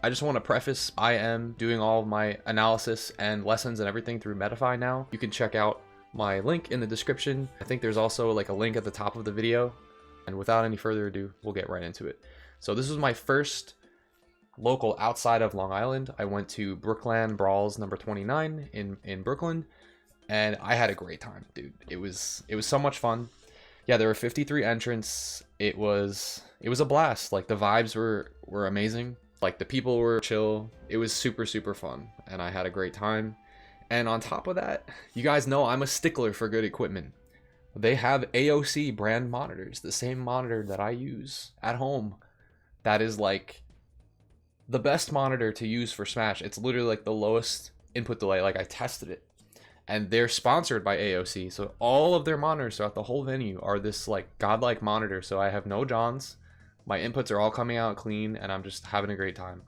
I just want to preface, I am doing all of my analysis and lessons and everything through Metafy now. You can check out my link in the description. I think there's also like a link at the top of the video. And without any further ado, we'll get right into it. So this was my first local outside of Long Island. I went to BrookLAN Brawls number 29 in Brooklyn, and I had a great time, dude. It was so much fun. Yeah, there were 53 entrants. It was a blast. Like, the vibes were amazing. Like, the people were chill. It was super fun, and I had a great time. And on top of that, you guys know I'm a stickler for good equipment. They have AOC brand monitors, the same monitor that I use at home. That is like the best monitor to use for Smash. It's literally like the lowest input delay. Like, I tested it, and they're sponsored by AOC, so all of their monitors throughout the whole venue are this like godlike monitor. So I have no Johns, my inputs are all coming out clean, and I'm just having a great time.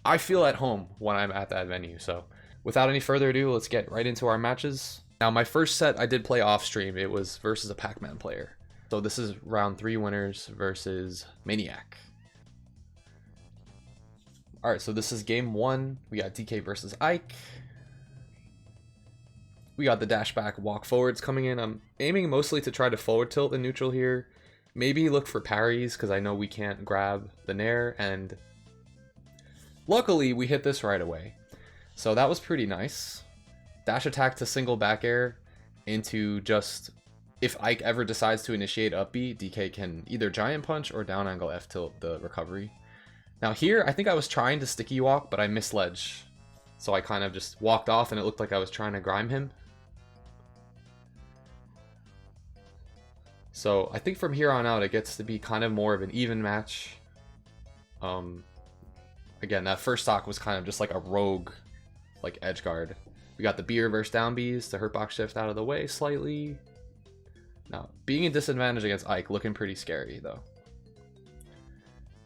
I feel at home when I'm at that venue. So without any further ado, let's get right into our matches. Now, my first set I did play off stream. It was versus a Pacman player. So this is round 3 winners versus Maniac. All right, so this is game 1. We got DK versus Ike. We got the dash back walk forwards coming in. I'm aiming mostly to try to forward tilt the neutral here. Maybe look for parries, because I know we can't grab the nair, and luckily we hit this right away. So that was pretty nice. Dash attack to single back air into just, if Ike ever decides to initiate up B, DK can either giant punch or down angle F tilt the recovery. Now here, I think I was trying to sticky walk, but I missed ledge. So I kind of just walked off, and it looked like I was trying to grime him. So I think from here on out, it gets to be kind of more of an even match. Again, that first stock was kind of just like a rogue, like, edge guard. We got the B reverse down Bs, the hurtbox shift out of the way slightly. Now, being a disadvantage against Ike, looking pretty scary though.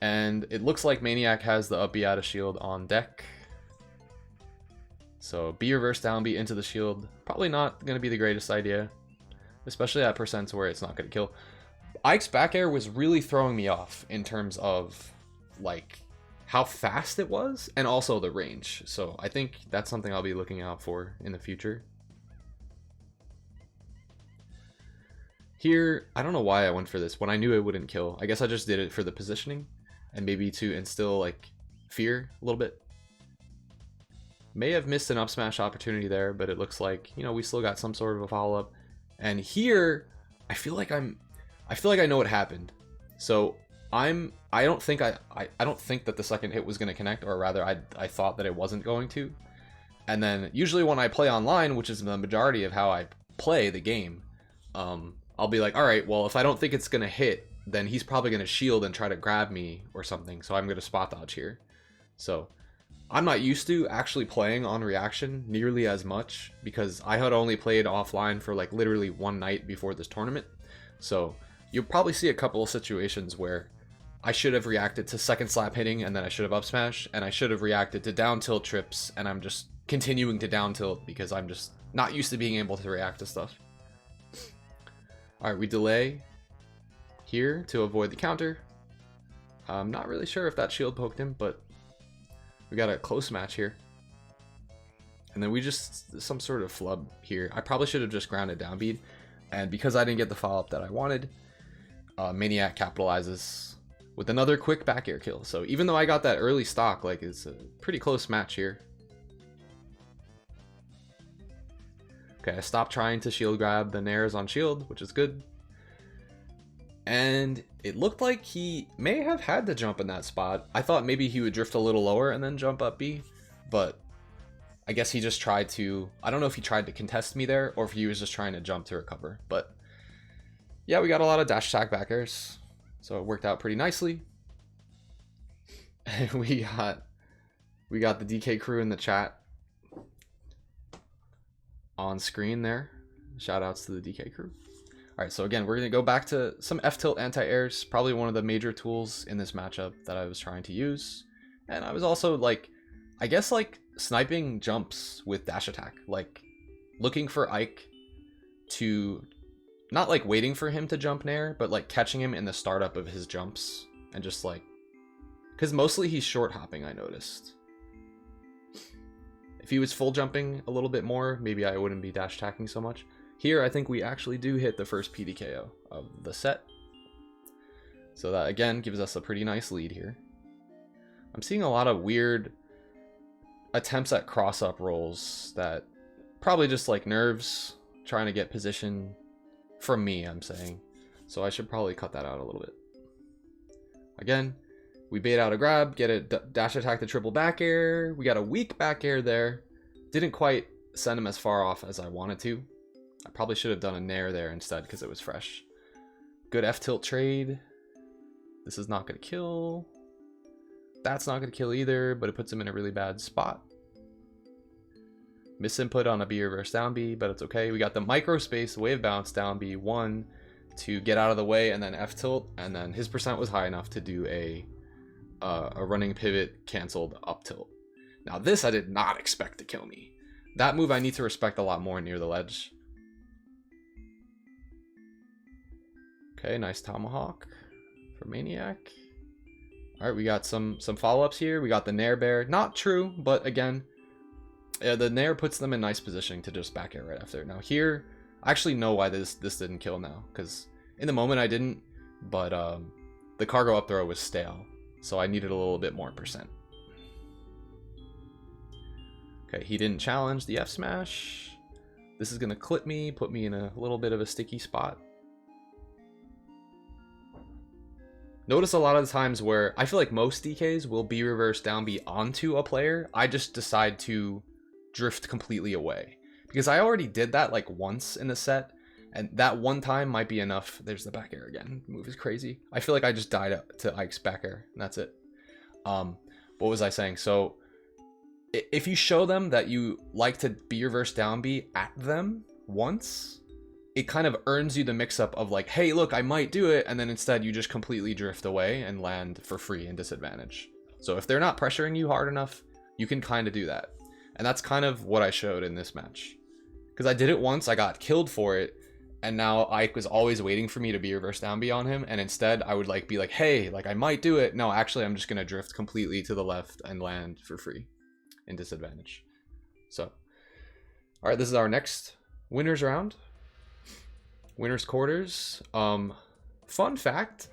And it looks like Maniac has the up B out of shield on deck. So B reverse down B into the shield, probably not going to be the greatest idea. Especially at percents where it's not going to kill. Ike's back air was really throwing me off in terms of, like, how fast it was and also the range. So I think that's something I'll be looking out for in the future. Here, I don't know why I went for this when I knew it wouldn't kill. I guess I just did it for the positioning and maybe to instill, like, fear a little bit. May have missed an up smash opportunity there, but it looks like, you know, we still got some sort of a follow-up. And here, I feel like I know what happened. So I don't think that the second hit was going to connect, or rather I thought that it wasn't going to. And then usually when I play online, which is the majority of how I play the game, I'll be like, all right, well, if I don't think it's going to hit, then he's probably going to shield and try to grab me or something. So I'm going to spot dodge here. So I'm not used to actually playing on reaction nearly as much, because I had only played offline for like literally one night before this tournament. So you'll probably see a couple of situations where I should have reacted to second slap hitting, and then I should have up smash, and I should have reacted to down tilt trips, and I'm just continuing to down tilt because I'm just not used to being able to react to stuff. All right, we delay here to avoid the counter. I'm not really sure if that shield poked him, but we got a close match here. And then we just, some sort of flub here. I probably should have just grounded down beat. And because I didn't get the follow-up that I wanted, Maniac capitalizes with another quick back air kill. So even though I got that early stock, like, it's a pretty close match here. Okay, I stopped trying to shield grab the nairs on shield, which is good. And it looked like he may have had to jump in that spot. I thought maybe he would drift a little lower and then jump up B, but I guess he just tried to, I don't know if he tried to contest me there or if he was just trying to jump to recover. But yeah, we got a lot of dash attack back airs, so it worked out pretty nicely. And we got the DK crew in the chat on screen there. Shout outs to the DK crew. All right, so again, we're going to go back to some F-tilt anti-airs, probably one of the major tools in this matchup that I was trying to use. And I was also, like, I guess, like, sniping jumps with dash attack, like looking for Ike to, not like waiting for him to jump nair, but like catching him in the startup of his jumps and just like Because mostly he's short hopping, I noticed. If he was full jumping a little bit more, maybe I wouldn't be dash attacking so much. Here, I think we actually do hit the first PDKO of the set. So that, again, gives us a pretty nice lead here. I'm seeing a lot of weird attempts at cross-up rolls that probably just like nerves, trying to get position from me, I'm saying. So I should probably cut that out a little bit. Again, we bait out a grab, get a dash attack the triple back air. We got a weak back air there. Didn't quite send him as far off as I wanted to. I probably should have done a nair there instead because it was fresh. Good F-tilt trade. This is not going to kill. That's not going to kill either, but it puts him in a really bad spot. Misinput on a B reverse down B, but it's okay. We got the micro space wave bounce down B, 1 to get out of the way, and then F-tilt, and then his percent was high enough to do a running pivot canceled up tilt. Now this I did not expect to kill me. That move I need to respect a lot more near the ledge. Okay, nice tomahawk for Maniac. All right, we got some follow-ups here. We got the nair bear, not true, but again, the nair puts them in nice positioning to just back air right after. Now here, I actually know why this didn't kill now, because in the moment I didn't, but the cargo up throw was stale, so I needed a little bit more percent. Okay, he didn't challenge the F smash. This is gonna clip me, put me in a little bit of a sticky spot. Notice a lot of the times where I feel like most DKs will B reverse down B onto a player, I just decide to drift completely away. Because I already did that like once in the set, and that one time might be enough. There's the back air again. Move is crazy. I feel like I just died to Ike's back air, and that's it. What was I saying? So if you show them that you like to B reverse down B at them once, it kind of earns you the mix-up of like, hey, look, I might do it, and then instead you just completely drift away and land for free in disadvantage. So if they're not pressuring you hard enough, you can kind of do that. And that's kind of what I showed in this match. Because I did it once, I got killed for it, and now Ike was always waiting for me to be reverse down B on him, and instead I would like be like, hey, like I might do it. No, actually I'm just gonna drift completely to the left and land for free in disadvantage. So, all right, this is our next winners round. Winners quarters. Fun fact,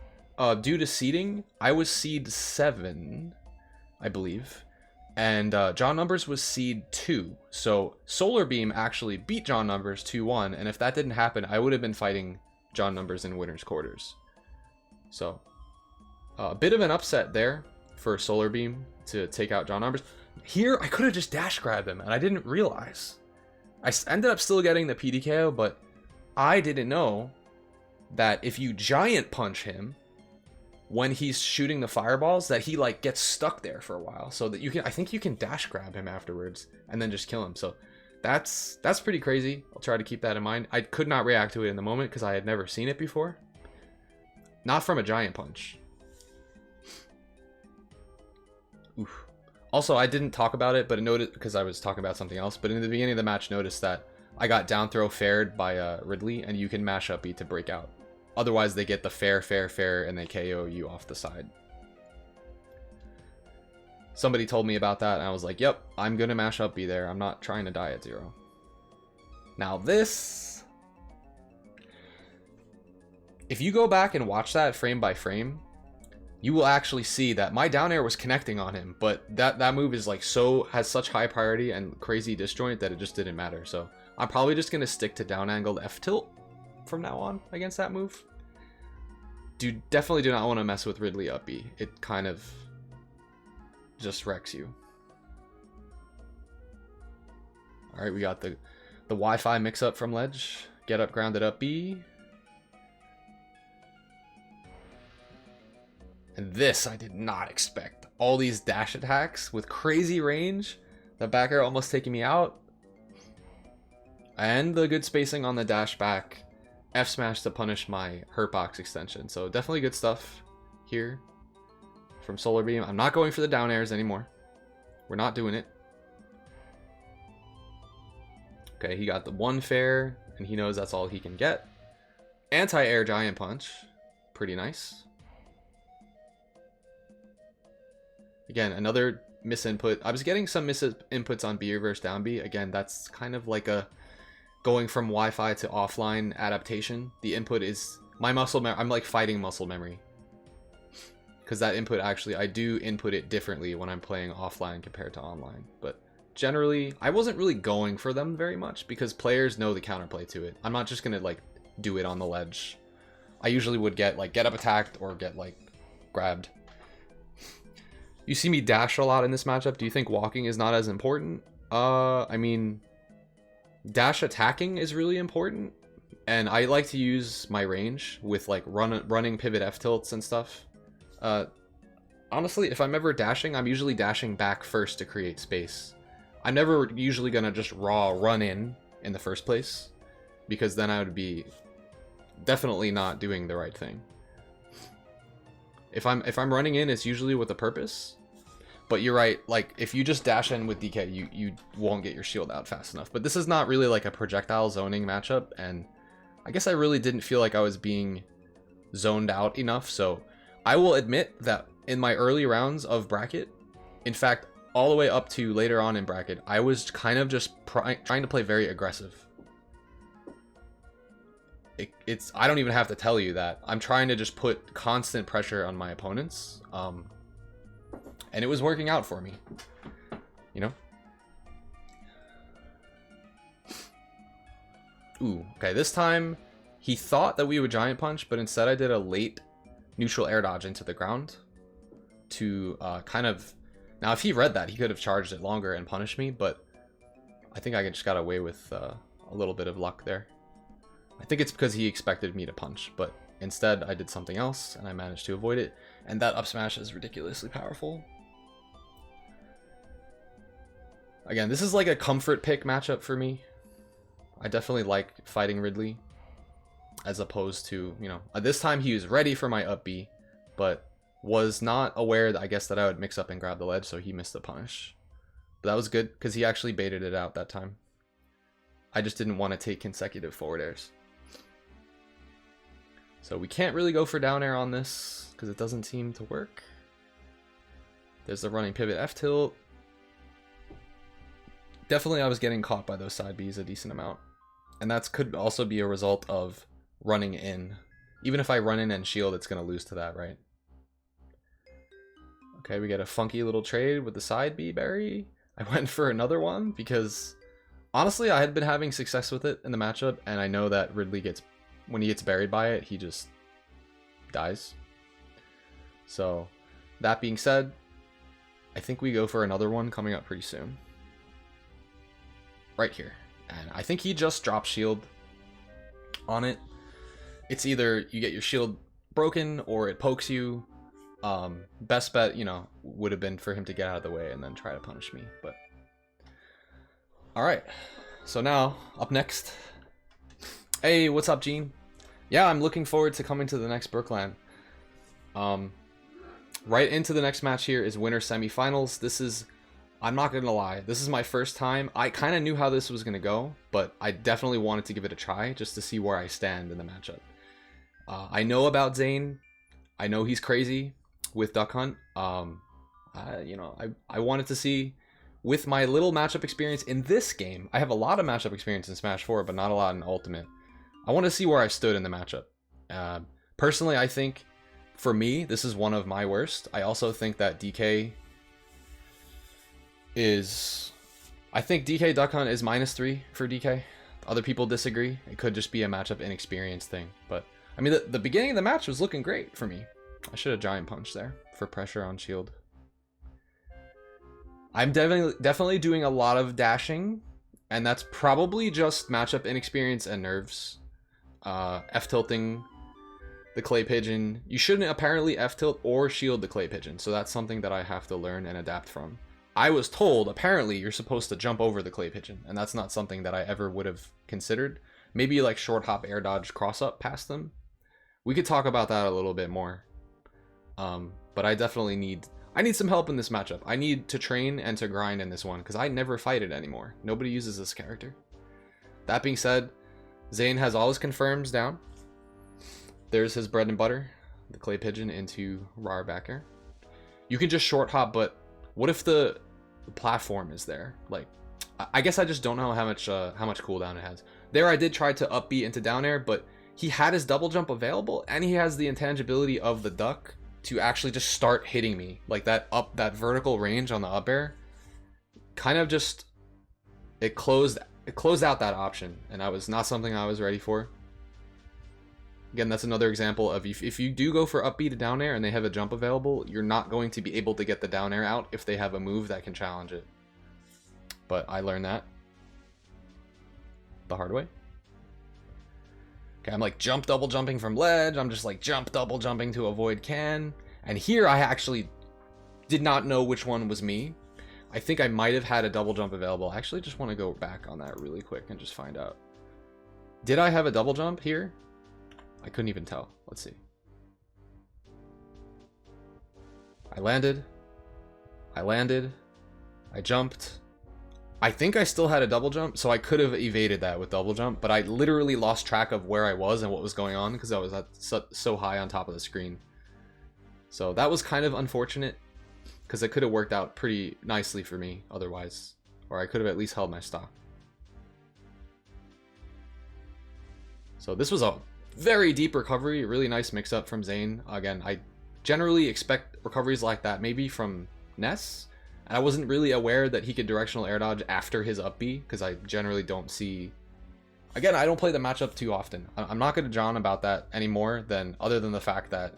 due to seeding, I was seed 7, I believe, and John Numbers was seed 2. So Solarbeam actually beat John Numbers 2-1, and if that didn't happen, I would have been fighting John Numbers in winners quarters. So a bit of an upset there for Solarbeam to take out John Numbers. Here I could have just dash grabbed him, and I didn't realize. I ended up still getting the PDKO, but I didn't know that if you giant punch him when he's shooting the fireballs, that he like gets stuck there for a while, so that you can, I think you can dash grab him afterwards and then just kill him. So that's pretty crazy. I'll try to keep that in mind. I could not react to it in the moment because I had never seen it before. Not from a giant punch. Oof. Also, I didn't talk about it, but I noticed because I was talking about something else, but in the beginning of the match, noticed that I got down throw faired by Ridley, and you can mash up B to break out. Otherwise, they get the fair, and they KO you off the side. Somebody told me about that, and I was like, yep, I'm going to mash up B there. I'm not trying to die at 0. Now this... If you go back and watch that frame by frame, you will actually see that my down air was connecting on him, but that move is like has such high priority and crazy disjoint that it just didn't matter. So I'm probably just going to stick to down angled F tilt from now on against that move. Definitely do not want to mess with Ridley up B. It kind of just wrecks you. All right, we got the Wi-Fi mix up from ledge. Get up, grounded up B. And this I did not expect. All these dash attacks with crazy range. The back air almost taking me out. And the good spacing on the dash back. F smash to punish my hurt box extension. So definitely good stuff here from Solarbeam. I'm not going for the down airs anymore. We're not doing it. Okay, he got the 1 fair, and he knows that's all he can get. Anti-air giant punch. Pretty nice. Again, another misinput. I was getting some misinputs on B reverse down B. Again, that's kind of like a going from Wi-Fi to offline adaptation. The input is my muscle memory. I'm like fighting muscle memory. Because that input actually, I do input it differently when I'm playing offline compared to online. But generally, I wasn't really going for them very much because players know the counterplay to it. I'm not just going to like do it on the ledge. I usually would get like get up attacked or get like grabbed. You see me dash a lot in this matchup. Do you think walking is not as important? I mean, dash attacking is really important. And I like to use my range with like running pivot F tilts and stuff. Honestly, if I'm ever dashing, I'm usually dashing back first to create space. I'm never usually gonna just raw run in the first place, because then I would be definitely not doing the right thing. If I'm running in, it's usually with a purpose. But you're right, like if you just dash in with DK, you won't get your shield out fast enough. But this is not really like a projectile zoning matchup, and I guess I really didn't feel like I was being zoned out enough. So I will admit that in my early rounds of bracket, in fact, all the way up to later on in bracket, I was kind of just trying to play very aggressive. I don't even have to tell you that. I'm trying to just put constant pressure on my opponents. And it was working out for me. You know? Ooh, okay, this time he thought that we would giant punch, but instead I did a late neutral air dodge into the ground to kind of... Now, if he read that, he could have charged it longer and punished me, but I think I just got away with a little bit of luck there. I think it's because he expected me to punch, but instead I did something else and I managed to avoid it. And that up smash is ridiculously powerful. Again, this is like a comfort pick matchup for me. I definitely like fighting Ridley as opposed to, you know, this time he was ready for my up B, but was not aware that I guess that I would mix up and grab the ledge, so he missed the punish. But that was good because he actually baited it out that time. I just didn't want to take consecutive forward airs. So we can't really go for down air on this because it doesn't seem to work. There's the running pivot F tilt. Definitely I was getting caught by those side Bs a decent amount. And that could also be a result of running in. Even if I run in and shield, it's going to lose to that, right? Okay, we get a funky little trade with the side B berry. I went for another one because honestly I had been having success with it in the matchup, and I know that Ridley gets, when he gets buried by it, he just dies. So that being said, I think we go for another one coming up pretty soon. Right here. And I think he just drops shield on it. It's either you get your shield broken or it pokes you. Best bet, you know, would have been for him to get out of the way and then try to punish me, but alright, so now up next, hey, what's up, Gene? Yeah, I'm looking forward to coming to the next BrookLAN. Right into the next match here is winter semifinals. This is, I'm not gonna lie, this is my first time. I kind of knew how this was gonna go, but I definitely wanted to give it a try just to see where I stand in the matchup. I know about Zane. I know he's crazy with Duck Hunt. You know, I wanted to see, with my little matchup experience in this game, I have a lot of matchup experience in Smash 4, but not a lot in Ultimate. I want to see where I stood in the matchup. Personally, I think, for me, this is one of my worst. I also think that DK is... I think DK Duck Hunt is -3 for DK. Other people disagree. It could just be a matchup inexperience thing, but... I mean, the beginning of the match was looking great for me. I should have giant punched there for pressure on shield. I'm definitely doing a lot of dashing, and that's probably just matchup inexperience and nerves. F-tilting the clay pigeon. You shouldn't apparently F-tilt or shield the clay pigeon, so that's something that I have to learn and adapt from. I was told, apparently, you're supposed to jump over the clay pigeon, and that's not something that I ever would have considered. Maybe like short hop air dodge cross up past them. We could talk about that a little bit more. But I definitely need some help in this matchup. I need to train and to grind in this one because I never fight it anymore. Nobody uses this character. That being said, Zane has all his confirms down. There's his bread and butter, the clay pigeon into raw back air. You can just short hop, but What if the platform is there? Like, I guess I just don't know how much cooldown it has. There I did try to up B into down air, but he had his double jump available, and he has the intangibility of the duck to actually just start hitting me. Like that vertical range on the up air kind of just, it closed out that option, and that was not something I was ready for. Again, that's another example of if you do go for up B to down air and they have a jump available, you're not going to be able to get the down air out if they have a move that can challenge it. But I learned that the hard way. Okay, I'm like jump double jumping from ledge. I'm just like jump double jumping to avoid can. And here I actually did not know which one was me. I think I might have had a double jump available. I actually just want to go back on that really quick and just find out. Did I have a double jump here? I couldn't even tell. Let's see. I landed. I jumped. I think I still had a double jump, so I could have evaded that with double jump, but I literally lost track of where I was and what was going on because I was so high on top of the screen. So that was kind of unfortunate because it could have worked out pretty nicely for me otherwise, or I could have at least held my stock. So this was a very deep recovery, really nice mix-up from Zane. Again, I generally expect recoveries like that, maybe from Ness. And I wasn't really aware that he could directional air dodge after his up B, because I generally don't see... Again, I don't play the matchup too often. I'm not going to John about that anymore, other than the fact that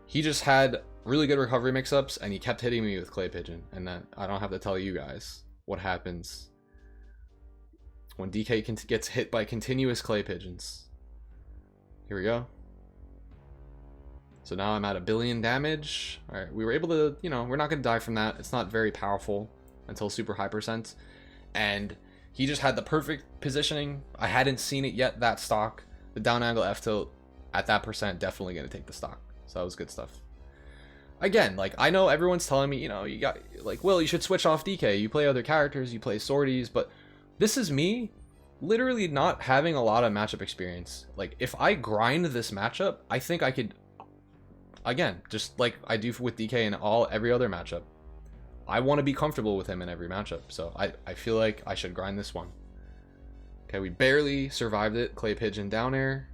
he just had really good recovery mix-ups, and he kept hitting me with Clay Pigeon. And that I don't have to tell you guys what happens when DK gets hit by continuous Clay Pigeons. Here we go. So now I'm at 1 billion damage. All right, we were able to, you know, we're not going to die from that. It's not very powerful until super high percent. And he just had the perfect positioning. I hadn't seen it yet, that stock. The down angle F tilt at that percent, definitely going to take the stock. So that was good stuff. Again, like, I know everyone's telling me, you know, you got, like, Will, you should switch off DK. You play other characters, you play sorties, but this is me literally not having a lot of matchup experience. Like, if I grind this matchup, I think I could... Again, just like I do with DK in every other matchup. I want to be comfortable with him in every matchup. So I feel like I should grind this one. Okay, we barely survived it. Clay Pigeon down air.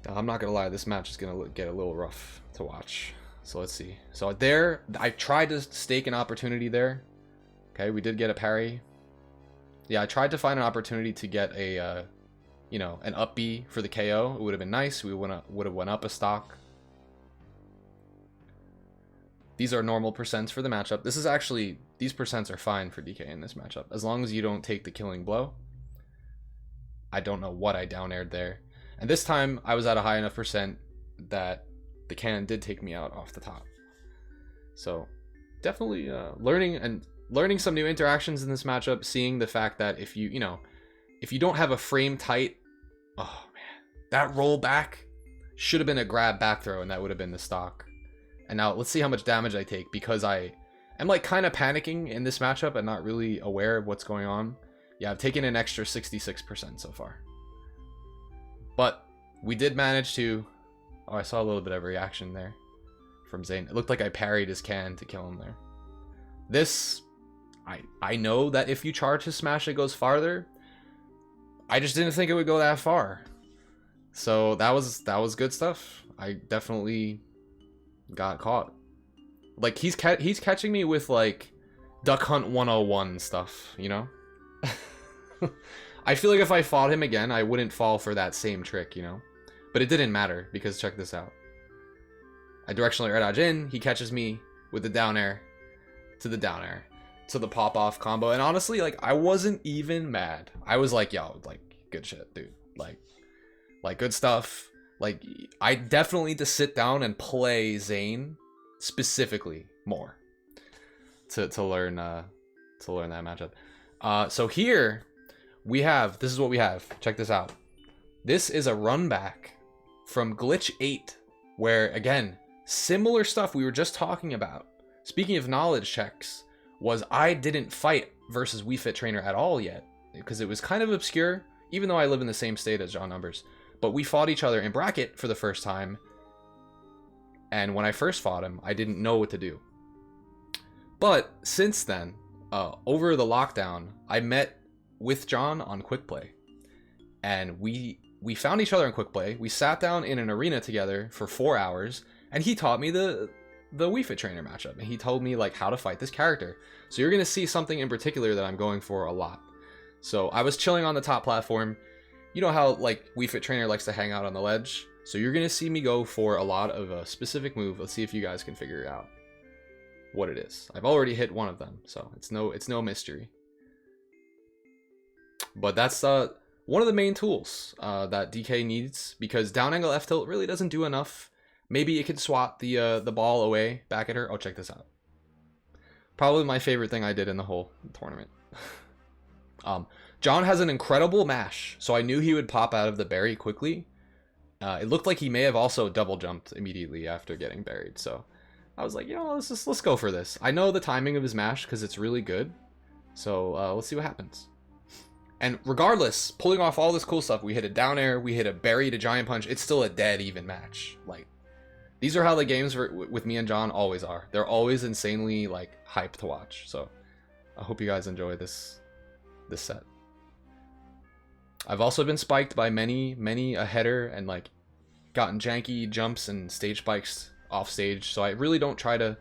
I'm not going to lie, this match is going to get a little rough to watch. So let's see. So there, I tried to stake an opportunity there. Okay, we did get a parry. Yeah, I tried to find an opportunity to get a, you know, an up B for the KO. It would have been nice. We would have went up a stock. These are normal percents for the matchup. This is actually, these percents are fine for DK in this matchup. As long as you don't take the killing blow. I don't know what I down aired there. And this time, I was at a high enough percent that the cannon did take me out off the top. So, definitely learning some new interactions in this matchup. Seeing the fact that if you don't have a frame tight, oh man, that roll back should have been a grab back throw, and that would have been the stock. And now let's see how much damage I take, because I am like kind of panicking in this matchup and not really aware of what's going on. Yeah, I've taken an extra 66% so far. But we did manage to... Oh, I saw a little bit of reaction there from Zane. It looked like I parried his can to kill him there. This, I know that if you charge his smash, it goes farther. I just didn't think it would go that far. So that was good stuff. I definitely got caught. Like, he's catching me with like Duck Hunt 101 stuff, you know? I feel like if I fought him again, I wouldn't fall for that same trick, you know? But it didn't matter, because check this out. I directionally air dodge in, he catches me with the down air to the down air to the pop off combo, and honestly, like, I wasn't even mad. I was like, yo, like, good shit, dude. Like good stuff. Like, I definitely need to sit down and play Zane specifically more to learn that matchup. So here we have, this is what we have. Check this out. This is a run back from Glitch 8, where again, similar stuff we were just talking about. Speaking of knowledge checks, was I didn't fight versus Wii Fit Trainer at all yet, because it was kind of obscure, even though I live in the same state as John Numbers. But we fought each other in bracket for the first time. And when I first fought him, I didn't know what to do. But since then, over the lockdown, I met with John on Quick Play, and we found each other in Quick Play. We sat down in an arena together for 4 hours, and he taught me the Wii Fit Trainer matchup, and he told me like how to fight this character. So you're gonna see something in particular that I'm going for a lot. So I was chilling on the top platform. You know how like Wii Fit Trainer likes to hang out on the ledge? So you're gonna see me go for a lot of a specific move. Let's see if you guys can figure out what it is. I've already hit one of them, so it's no mystery. But that's one of the main tools that DK needs, because down angle F tilt really doesn't do enough. Maybe it could swat the ball away back at her. Oh, check this out. Probably my favorite thing I did in the whole tournament. John has an incredible mash, so I knew he would pop out of the berry quickly. It looked like he may have also double jumped immediately after getting buried, so I was like, you know, let's go for this. I know the timing of his mash because it's really good, so let's see what happens. And regardless, pulling off all this cool stuff, we hit a down air, we hit a berry to giant punch, it's still a dead even match. Like, these are how the games with me and John always are. They're always insanely like hyped to watch. So I hope you guys enjoy this set. I've also been spiked by many a header and like gotten janky jumps and stage spikes off stage. So I really don't try to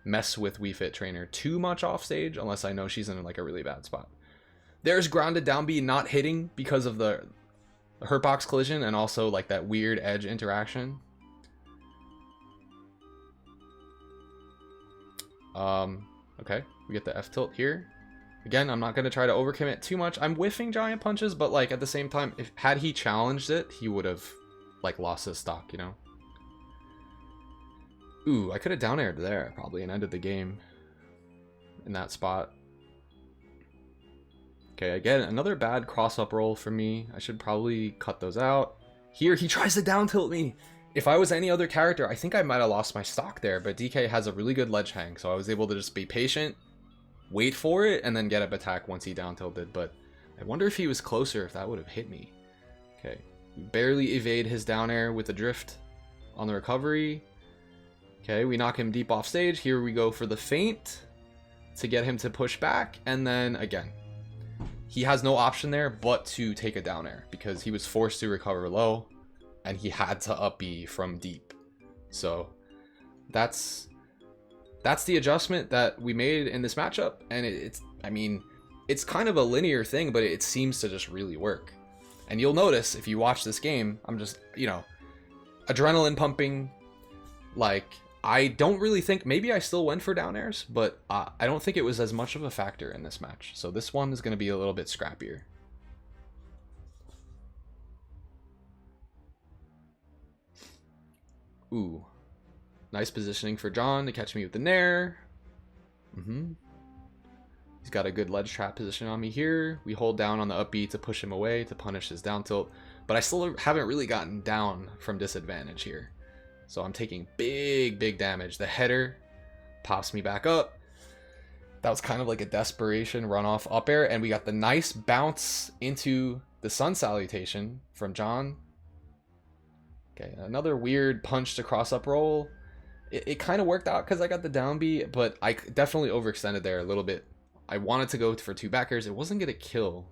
mess with Wii Fit Trainer too much off stage unless I know she's in like a really bad spot. There's grounded down B not hitting because of the hurtbox collision and also like that weird edge interaction. Okay, we get the F tilt here. Again, I'm not going to try to overcommit too much. I'm whiffing giant punches, but like at the same time, had he challenged it, he would have like lost his stock, you know? Ooh, I could have down aired there probably and ended the game in that spot. Okay, again, another bad cross-up roll for me. I should probably cut those out. Here, he tries to down tilt me. If I was any other character, I think I might have lost my stock there, but DK has a really good ledge hang, so I was able to just be patient, wait for it, and then get up attack once he down tilted. But I wonder if he was closer, if that would have hit me. Okay, barely evade his down air with the drift on the recovery. Okay, we knock him deep off stage. Here we go for the feint to get him to push back, and then again, he has no option there but to take a down air because he was forced to recover low and he had to up B from deep. So that's the adjustment that we made in this matchup, and it's I mean, it's kind of a linear thing, but it seems to just really work. And you'll notice if you watch this game, I'm just, you know, adrenaline pumping. Like, I don't really think, maybe I still went for down airs, but I don't think it was as much of a factor in this match. So this one is going to be a little bit scrappier. Ooh. Nice positioning for John to catch me with the nair. He's got a good ledge trap position on me here. We hold down on the up B to push him away to punish his down tilt. But I still haven't really gotten down from disadvantage here. So I'm taking big damage. The header pops me back up. That was kind of like a desperation runoff up air. And we got the nice bounce into the sun salutation from John. Okay, another weird punch to cross up roll. It kind of worked out because I got the down B, but I definitely overextended there a little bit. I wanted to go for two backers. It wasn't going to kill.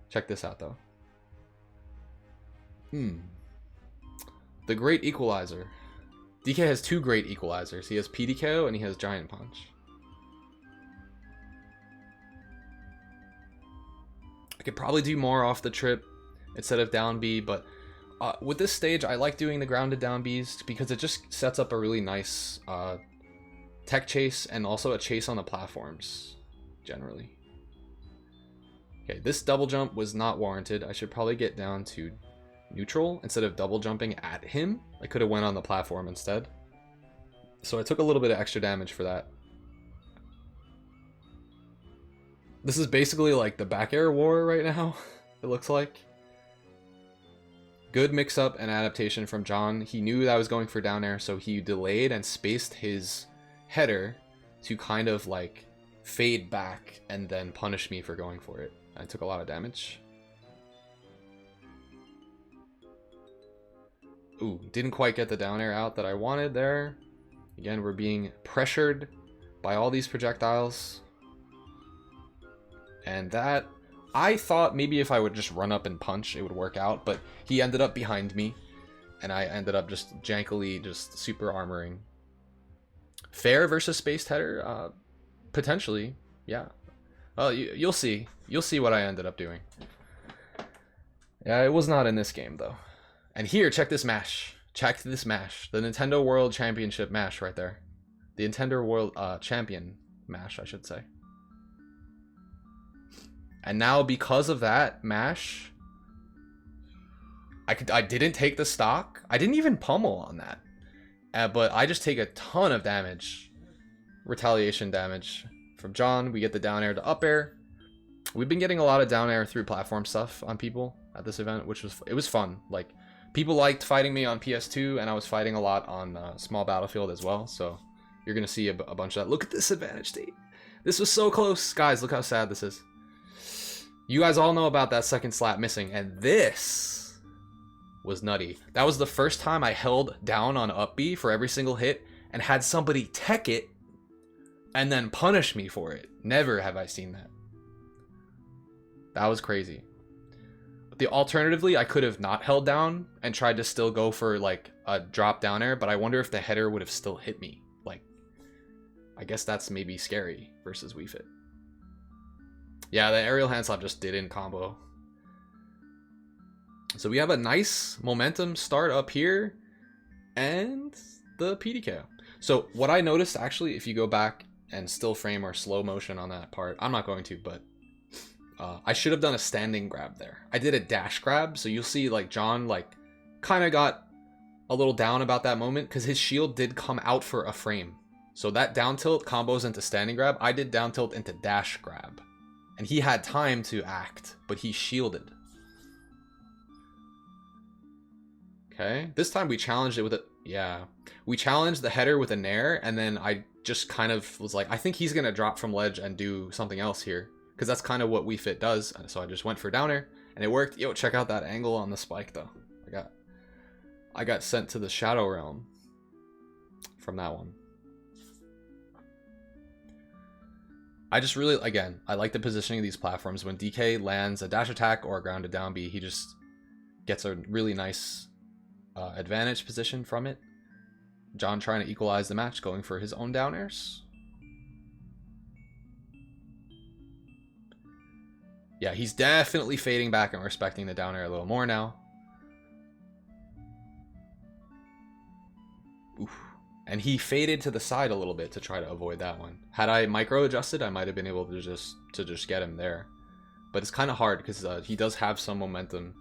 Check this out, though. The Great Equalizer. DK has two Great Equalizers. He has PDKO and he has Giant Punch. I could probably do more off the trip instead of down B, but with this stage, I like doing the grounded down Bs because it just sets up a really nice tech chase and also a chase on the platforms, generally. Okay, this double jump was not warranted. I should probably get down to neutral instead of double jumping at him. I could have went on the platform instead. So I took a little bit of extra damage for that. This is basically like the back air war right now, it looks like. Good mix-up and adaptation from John. He knew that I was going for down air, so he delayed and spaced his header to kind of like fade back and then punish me for going for it. I took a lot of damage. Ooh, didn't quite get the down air out that I wanted there. Again, we're being pressured by all these projectiles. And that, I thought maybe if I would just run up and punch, it would work out. But he ended up behind me. And I ended up just jankily just super armoring. Fair versus Spaced Header? Potentially, yeah. Well, you'll see. You'll see what I ended up doing. Yeah, it was not in this game, though. And here, check this mash. Check this mash. The Nintendo World Championship mash right there. The Nintendo World Champion mash, I should say. And now, because of that mash, I didn't take the stock. I didn't even pummel on that. But I just take a ton of damage. Retaliation damage from John. We get the down air to up air. We've been getting a lot of down air through platform stuff on people at this event, which was fun. Like, people liked fighting me on PS2, and I was fighting a lot on Small Battlefield as well. So you're gonna see a bunch of that. Look at this advantage state. This was so close, guys. Look how sad this is. You guys all know about that second slap missing, and this was nutty. That was the first time I held down on up B for every single hit and had somebody tech it and then punish me for it. Never have I seen that. That was crazy. Alternatively, I could have not held down and tried to still go for like a drop down air, but I wonder if the header would have still hit me. Like, I guess that's maybe scary versus Wii Fit. Yeah, the aerial hand slap just didn't combo. So we have a nice momentum start up here and the PDK. So what I noticed, actually, if you go back and still frame or slow motion on that part, I'm not going to, but I should have done a standing grab there. I did a dash grab, so you'll see like John like kind of got a little down about that moment because his shield did come out for a frame. So that down tilt combos into standing grab. I did down tilt into dash grab. And he had time to act, but he shielded. Okay, this time we challenged it with a, yeah. We challenged the header with a nair, and then I just kind of was like, I think he's gonna drop from ledge and do something else here. Because that's kind of what Wii Fit does. So I just went for down air, and it worked. Yo, check out that angle on the spike though. I got sent to the Shadow Realm from that one. I just really, again, I like the positioning of these platforms. When DK lands a dash attack or a grounded down B, he just gets a really nice advantage position from it. John trying to equalize the match, going for his own down airs. Yeah, he's definitely fading back and respecting the down air a little more now. Oof. And he faded to the side a little bit to try to avoid that one. Had I micro adjusted, I might have been able to just get him there. But it's kind of hard because he does have some momentum,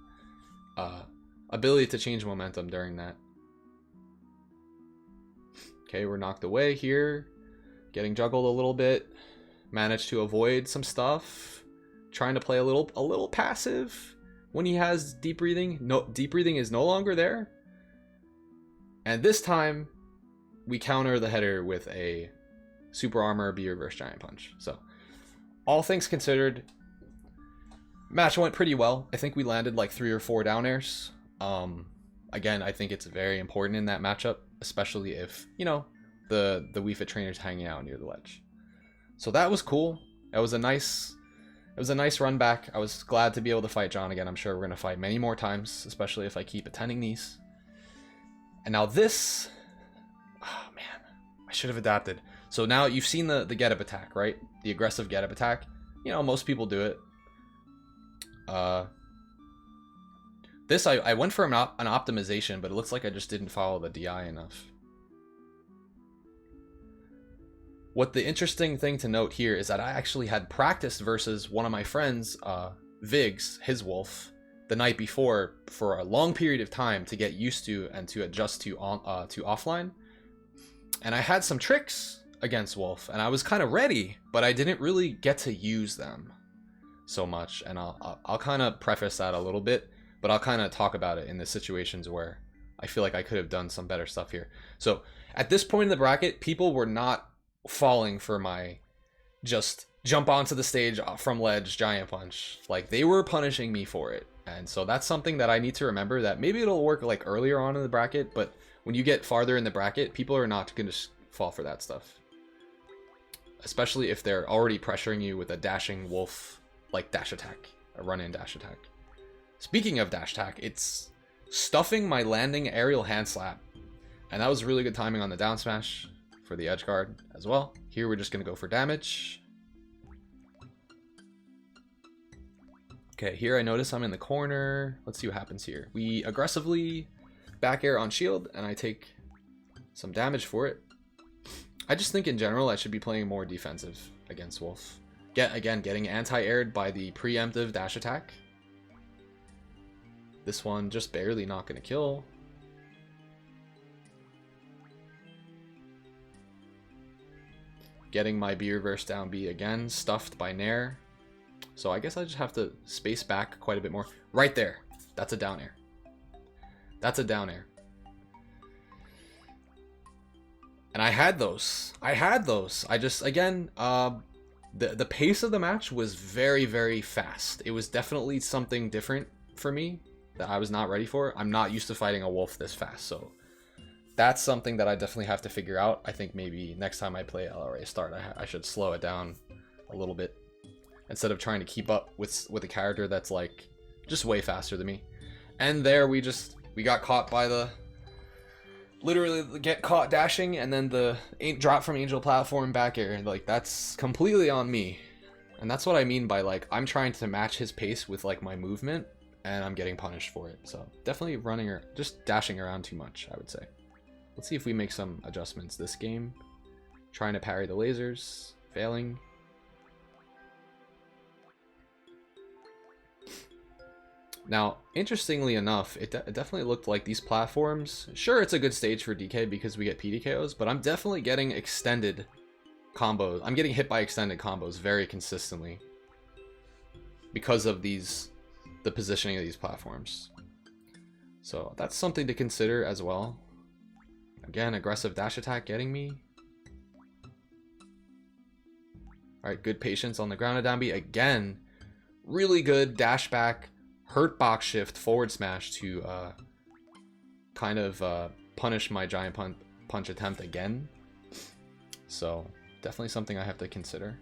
ability to change momentum during that. Okay, we're knocked away here, getting juggled a little bit. Managed to avoid some stuff. Trying to play a little passive when he has deep breathing. No, deep breathing is no longer there. And this time, we counter the header with a super armor B reverse giant punch. So, all things considered, match went pretty well. I think we landed like 3 or 4 down airs. Again, I think it's very important in that matchup, especially if, you know, the Wii Fit trainer's hanging out near the ledge. So that was cool. It was a nice run back. I was glad to be able to fight John again. I'm sure we're gonna fight many more times, especially if I keep attending these. And now this, oh man, I should have adapted. So now you've seen the get up attack, right? The aggressive get up attack. You know, most people do it. This, I went for an optimization, but it looks like I just didn't follow the DI enough. What the interesting thing to note here is that I actually had practiced versus one of my friends, Viggs, his wolf, the night before for a long period of time to get used to and to adjust to offline. And I had some tricks against Wolf, and I was kind of ready, but I didn't really get to use them so much. And I'll kind of preface that a little bit, but I'll kind of talk about it in the situations where I feel like I could have done some better stuff here. So at this point in the bracket, people were not falling for my just jump onto the stage from ledge giant punch. Like, they were punishing me for it. And so that's something that I need to remember, that maybe it'll work like earlier on in the bracket, but when you get farther in the bracket, people are not going to fall for that stuff. especially if they're already pressuring you with a dashing wolf like dash attack, a run-in dash attack. Speaking of dash attack, it's stuffing my landing aerial hand slap, and that was really good timing on the down smash for the edge guard as well. Here we're just gonna go for damage. Okay, here I notice I'm in the corner. Let's see what happens here. We aggressively back air on shield, and I take some damage for it. I just think in general I should be playing more defensive against Wolf. Again, getting anti-aired by the preemptive dash attack. This one just barely not gonna kill. Getting my B reverse down B again, stuffed by Nair. So I guess I just have to space back quite a bit more. Right there. That's a down air. That's a down air. And I had those. I just, again, the pace of the match was very, very fast. It was definitely something different for me that I was not ready for. I'm not used to fighting a wolf this fast, so that's something that I definitely have to figure out. I think maybe next time I play LRA Start, I should slow it down a little bit instead of trying to keep up with a character that's like just way faster than me. And there we got caught by the literally get caught dashing, and then the drop from Angel platform back air. Like, that's completely on me. And that's what I mean by, like, I'm trying to match his pace with like my movement, and I'm getting punished for it. So definitely running or just dashing around too much, I would say. Let's see if we make some adjustments this game. Trying to parry the lasers, failing. Now, interestingly enough, it definitely looked like these platforms, sure, it's a good stage for DK because we get PDKOs, but I'm definitely getting extended combos. I'm getting hit by extended combos very consistently because of the positioning of these platforms. So that's something to consider as well. Again, aggressive dash attack getting me. Alright, good patience on the ground of down B. Again, really good dash back, hurt box shift, forward smash to kind of punish my giant punch attempt again. So definitely something I have to consider.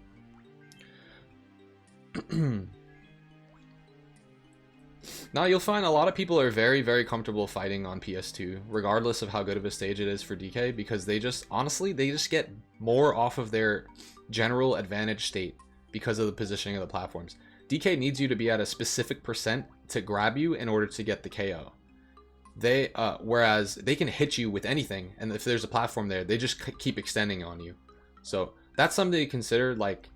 Now you'll find a lot of people are very, very comfortable fighting on PS2, regardless of how good of a stage it is for DK, because they just, honestly, they just get more off of their general advantage state because of the positioning of the platforms. DK needs you to be at a specific percent to grab you in order to get the KO. Whereas they can hit you with anything, and if there's a platform there, they just keep extending on you. So that's something to consider, like,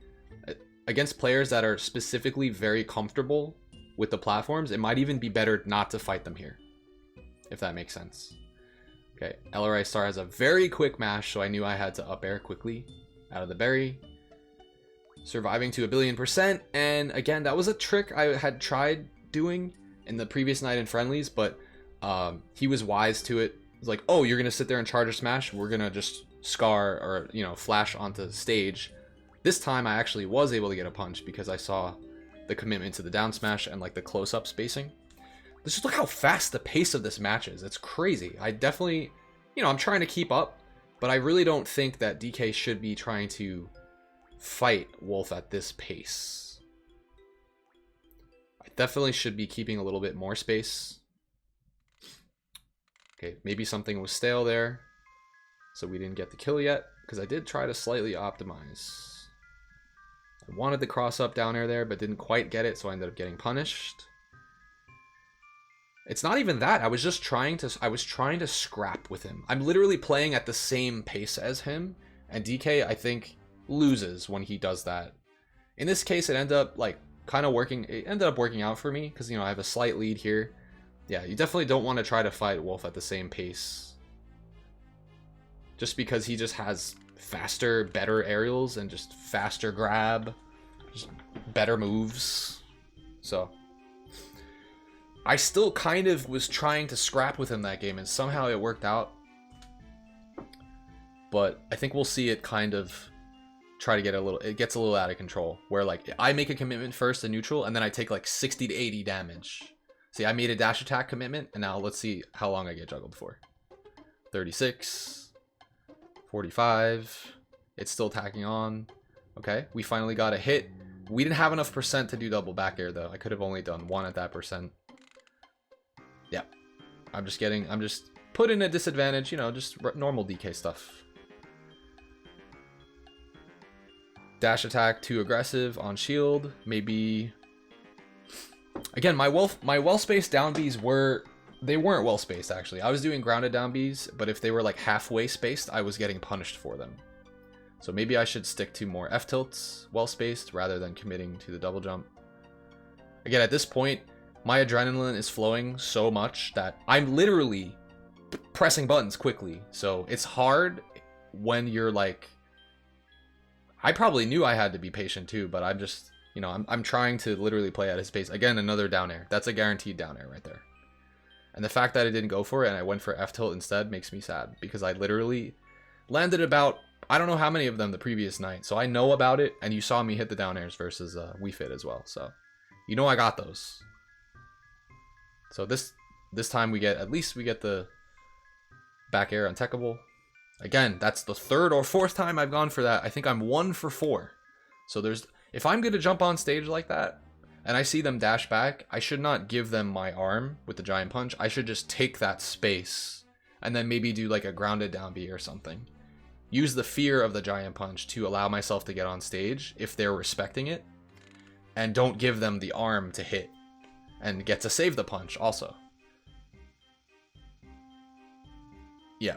against players that are specifically very comfortable with the platforms, it might even be better not to fight them here, if that makes sense. Okay, LRI Star has a very quick mash, so I knew I had to up air quickly out of the berry. Surviving to 1,000,000%, and again, that was a trick I had tried doing in the previous night in friendlies, but he was wise to it. He's like, oh, you're gonna sit there and charge a smash, we're gonna just scar or, you know, flash onto the stage. This time I actually was able to get a punch because I saw the commitment to the down smash and like the close-up spacing. Just look how fast the pace of this match is. It's crazy. I definitely, you know, I'm trying to keep up, but I really don't think that DK should be trying to fight Wolf at this pace. I definitely should be keeping a little bit more space. Okay, maybe something was stale there, so we didn't get the kill yet, because I did try to slightly optimize. I wanted the cross up down air there, but didn't quite get it, so I ended up getting punished. It's not even that. I was just trying to scrap with him. I'm literally playing at the same pace as him, and DK, I think, loses when he does that. In this case, it ended up like kind of working. It ended up working out for me because, you know, I have a slight lead here. Yeah, you definitely don't want to try to fight Wolf at the same pace, just because he just has faster, better aerials and just faster grab, just better moves. So I still kind of was trying to scrap with him that game, and somehow it worked out. But I think we'll see it kind of try to get it gets a little out of control, where like I make a commitment first in neutral, and then I take like 60 to 80 damage. See, I made a dash attack commitment, and now let's see how long I get juggled for. 36, 45, it's still tacking on. Okay, we finally got a hit. We didn't have enough percent to do double back air though. I could have only done 1 at that percent. Yeah, I'm just put in a disadvantage, you know, just normal DK stuff. Dash attack too aggressive on shield. Maybe again, my well spaced down Bs weren't well spaced actually. I was doing grounded down Bs, but if they were like halfway spaced, I was getting punished for them. So maybe I should stick to more F tilts well spaced rather than committing to the double jump. Again, at this point, my adrenaline is flowing so much that I'm literally pressing buttons quickly. So it's hard when you're like, I probably knew I had to be patient too, but I'm just, you know, I'm trying to literally play at his pace. Again, another down air. That's a guaranteed down air right there. And the fact that I didn't go for it and I went for F tilt instead makes me sad because I literally landed about, I don't know how many of them the previous night. So I know about it, and you saw me hit the down airs versus Wii Fit as well. So you know I got those. So this time we get, at least we get the back air untechable. Again, that's the 3rd or 4th time I've gone for that. I think I'm 1 for 4. So there's, if I'm going to jump on stage like that and I see them dash back, I should not give them my arm with the giant punch. I should just take that space and then maybe do like a grounded down B or something. Use the fear of the giant punch to allow myself to get on stage if they're respecting it, and don't give them the arm to hit and get to save the punch also. Yeah.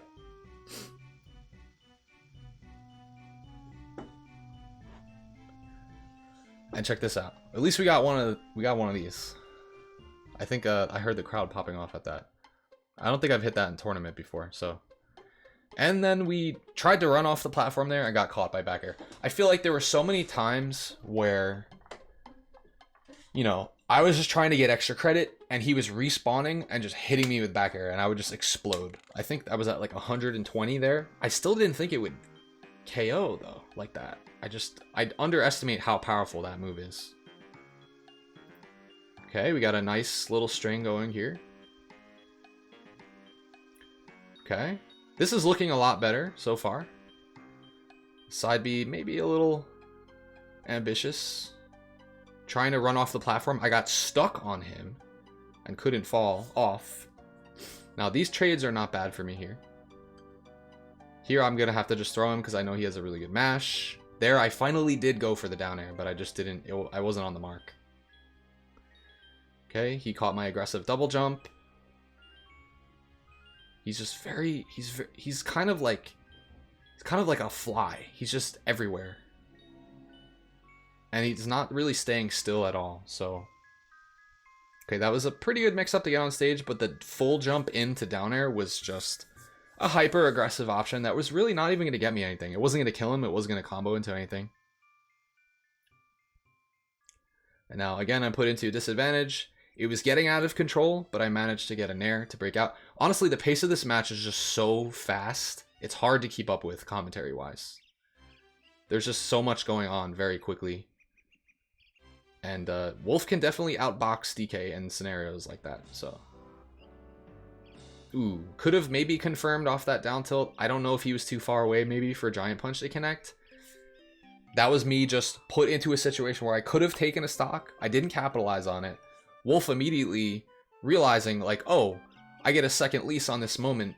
And check this out. At least we got one of these. I think I heard the crowd popping off at that. I don't think I've hit that in tournament before, so. And then we tried to run off the platform there and got caught by back air. I feel like there were so many times where, you know, I was just trying to get extra credit and he was respawning and just hitting me with back air and I would just explode. I think I was at like 120 there. I still didn't think it would KO though, like that. I underestimate how powerful that move is. Okay, we got a nice little string going here. Okay. This is looking a lot better so far. Side B maybe a little ambitious. Trying to run off the platform. I got stuck on him and couldn't fall off. Now these trades are not bad for me here. Here I'm going to have to just throw him because I know he has a really good mash. There I finally did go for the down air, but I just didn't, I wasn't on the mark. Okay, he caught my aggressive double jump. He's just very, he's kind of like a fly. He's just everywhere. And he's not really staying still at all, so. Okay, that was a pretty good mix up to get on stage, but the full jump into down air was just a hyper aggressive option that was really not even going to get me anything. It wasn't going to kill him, it wasn't going to combo into anything. And now again, I'm put into a disadvantage. It was getting out of control, but I managed to get a nair to break out. Honestly, the pace of this match is just so fast. It's hard to keep up with commentary-wise. There's just so much going on very quickly. And Wolf can definitely outbox DK in scenarios like that, so. Ooh, could have maybe confirmed off that down tilt. I don't know if he was too far away maybe for Giant Punch to connect. That was me just put into a situation where I could have taken a stock. I didn't capitalize on it. Wolf immediately realizing like, oh, I get a second lease on this moment.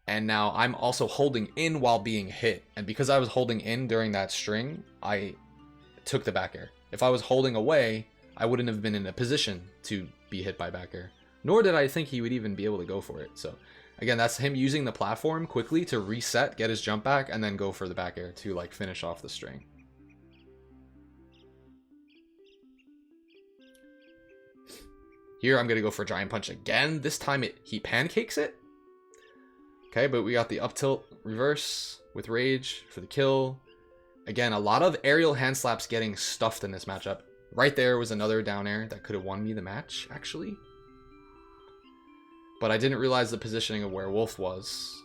And now I'm also holding in while being hit. And because I was holding in during that string, I took the back air. If I was holding away, I wouldn't have been in a position to be hit by back air. Nor did I think he would even be able to go for it. So again, that's him using the platform quickly to reset, get his jump back, and then go for the back air to like finish off the string. Here I'm going to go for Giant Punch again. This time he pancakes it. Okay, but we got the up tilt reverse with Rage for the kill. Again, a lot of aerial hand slaps getting stuffed in this matchup. Right there was another down air that could have won me the match, actually. But I didn't realize the positioning of where Wolf was.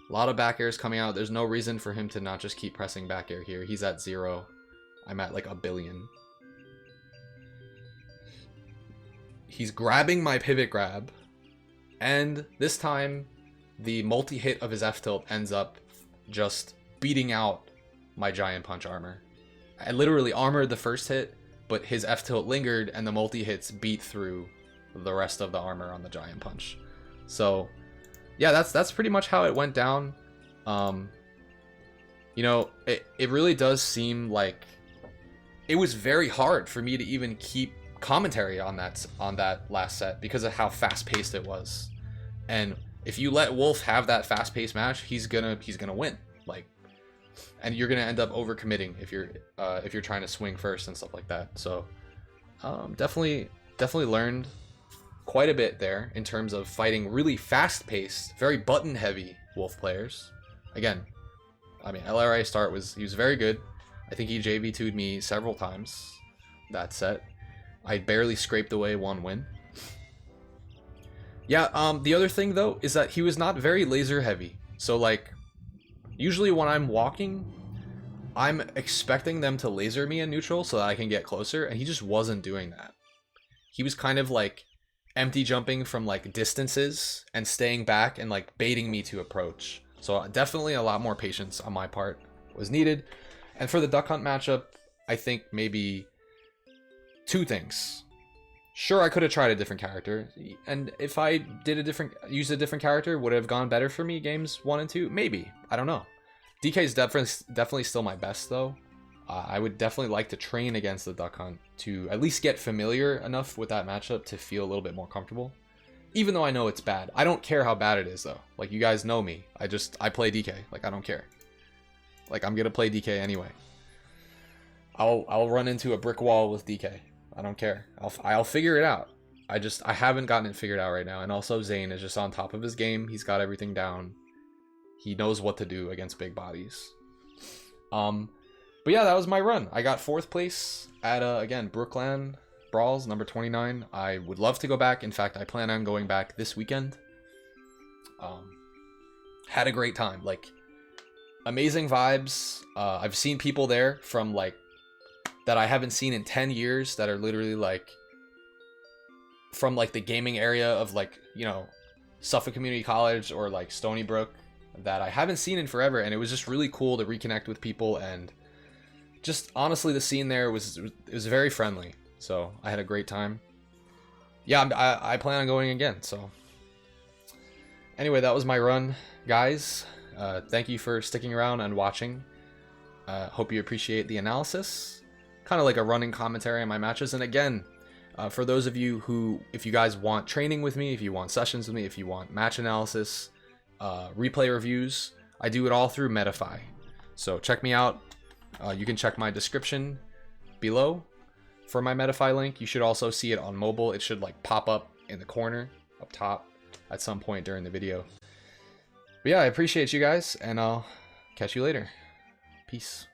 A lot of back airs coming out. There's no reason for him to not just keep pressing back air here. He's at 0. I'm at like 1 billion. He's grabbing my pivot grab. And this time, the multi-hit of his F tilt ends up just beating out my Giant Punch armor. I literally armored the first hit, but his F tilt lingered and the multi hits beat through the rest of the armor on the giant punch. So yeah, that's pretty much how it went down. You know, it really does seem like it was very hard for me to even keep commentary on that last set because of how fast paced it was. And if you let Wolf have that fast paced match, he's gonna win. Like, and you're gonna end up overcommitting if you're trying to swing first and stuff like that. So definitely learned quite a bit there in terms of fighting really fast paced, very button heavy Wolf players. Again, I mean, LRA start he was very good. I think he JV2'd me several times that set. I barely scraped away one win. Yeah, the other thing though is that he was not very laser heavy. So like, usually when I'm walking, I'm expecting them to laser me in neutral so that I can get closer, and he just wasn't doing that. He was kind of like empty jumping from like distances and staying back and like baiting me to approach. So definitely a lot more patience on my part was needed. And for the Duck Hunt matchup, I think maybe two things. Sure, I could have tried a different character, and if I did used a different character, would it have gone better for me games 1 and 2? Maybe. I don't know. DK is definitely still my best though. I would definitely like to train against the Duck Hunt to at least get familiar enough with that matchup to feel a little bit more comfortable. Even though I know it's bad. I don't care how bad it is though. Like, you guys know me. I play DK. Like, I don't care. Like, I'm gonna play DK anyway. I'll run into a brick wall with DK. I don't care. I'll figure it out. I haven't gotten it figured out right now. And also Zane is just on top of his game. He's got everything down. He knows what to do against big bodies. But yeah, that was my run. I got 4th place at again, BrookLAN Brawls number 29. I would love to go back. In fact, I plan on going back this weekend. Had a great time. Like, amazing vibes. I've seen people there from like that I haven't seen in 10 years that are literally like from like the gaming area of like, you know, Suffolk Community College or like Stony Brook that I haven't seen in forever. And it was just really cool to reconnect with people, and just honestly the scene there was very friendly. So I had a great time. Yeah, I plan on going again. So anyway, that was my run, guys. Thank you for sticking around and watching. Hope you appreciate the analysis. Kind of like a running commentary on my matches. And again, for those of you who, if you guys want training with me, if you want sessions with me, if you want match analysis, replay reviews, I do it all through Metafy. So check me out. You can check my description below for my Metafy link. You should also see it on mobile. It should like pop up in the corner up top at some point during the video. But yeah, I appreciate you guys, and I'll catch you later. Peace.